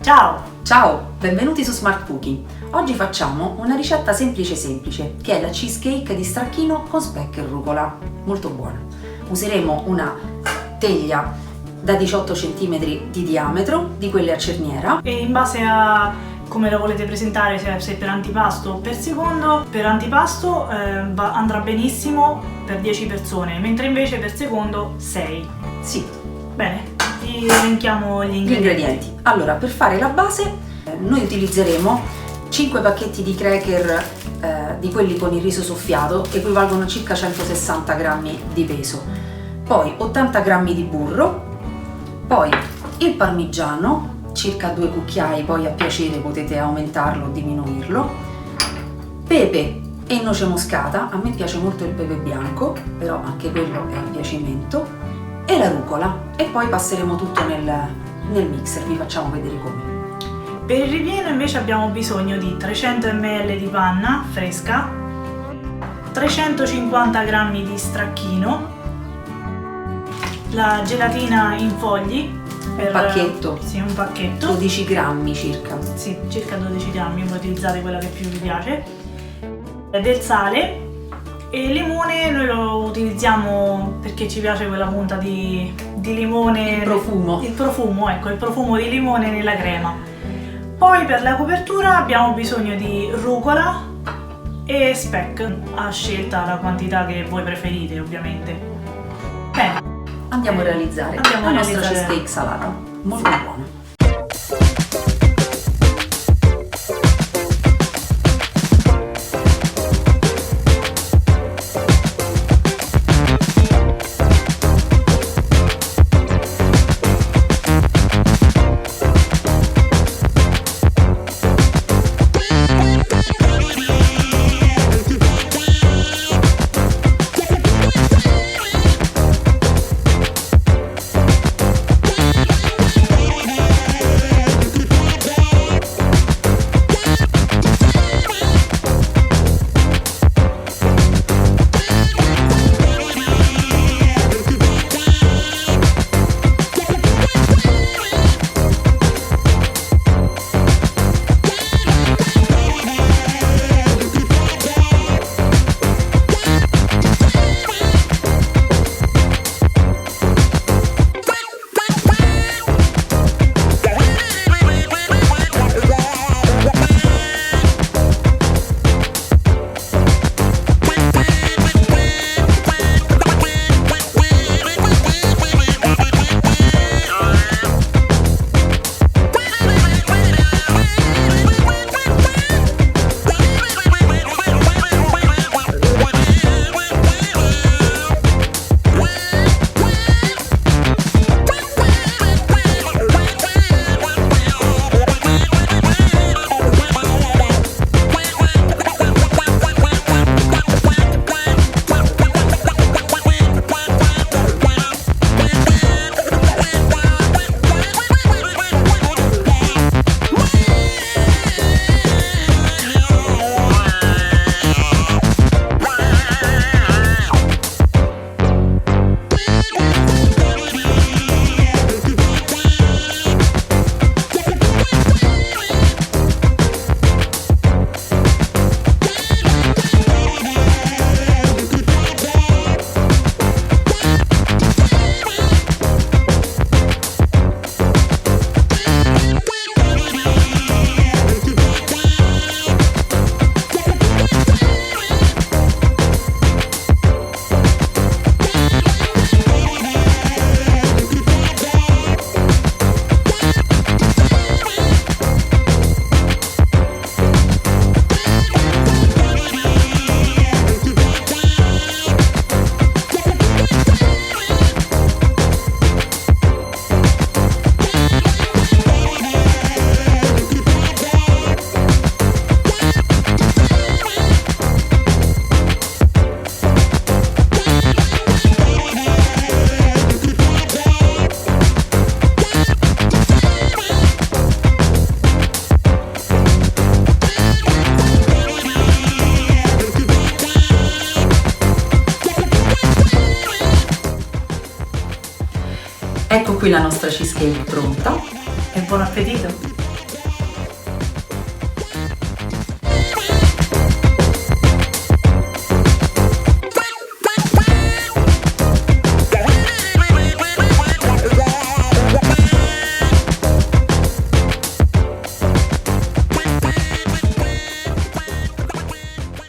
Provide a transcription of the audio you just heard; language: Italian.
Ciao! Ciao, benvenuti su Smart Cooking. Oggi facciamo una ricetta semplice che è la cheesecake di stracchino con speck e rucola, molto buona. Useremo una teglia da 18 cm di diametro, di quelle a cerniera. E in base a come la volete presentare, se per antipasto o per secondo, per antipasto andrà benissimo per 10 persone, mentre invece per secondo 6. Sì. Bene, ti elenchiamo gli ingredienti. Allora, per fare la base noi utilizzeremo 5 pacchetti di cracker di quelli con il riso soffiato, che equivalgono a circa 160 grammi di peso, poi 80 grammi di burro, poi il parmigiano, circa 2 cucchiai, poi a piacere potete aumentarlo o diminuirlo, pepe e noce moscata, a me piace molto il pepe bianco, però anche quello è a piacimento, e la rucola, e poi passeremo tutto nel mixer, vi facciamo vedere come. Per il ripieno invece abbiamo bisogno di 300 ml di panna fresca, 350 g di stracchino, la gelatina in fogli, Un pacchetto? Sì, un pacchetto. 12 grammi circa. Sì, circa 12 grammi, voi utilizzate quella che più vi piace. Del sale e il limone noi lo utilizziamo perché ci piace quella punta di limone. Il profumo. Il profumo, ecco, il profumo di limone nella crema. Poi per la copertura abbiamo bisogno di rucola e speck, a scelta la quantità che voi preferite ovviamente. Bene. Andiamo a realizzare la nostra cheesecake salata, molto buona. Ecco qui la nostra cheesecake pronta. E buon appetito!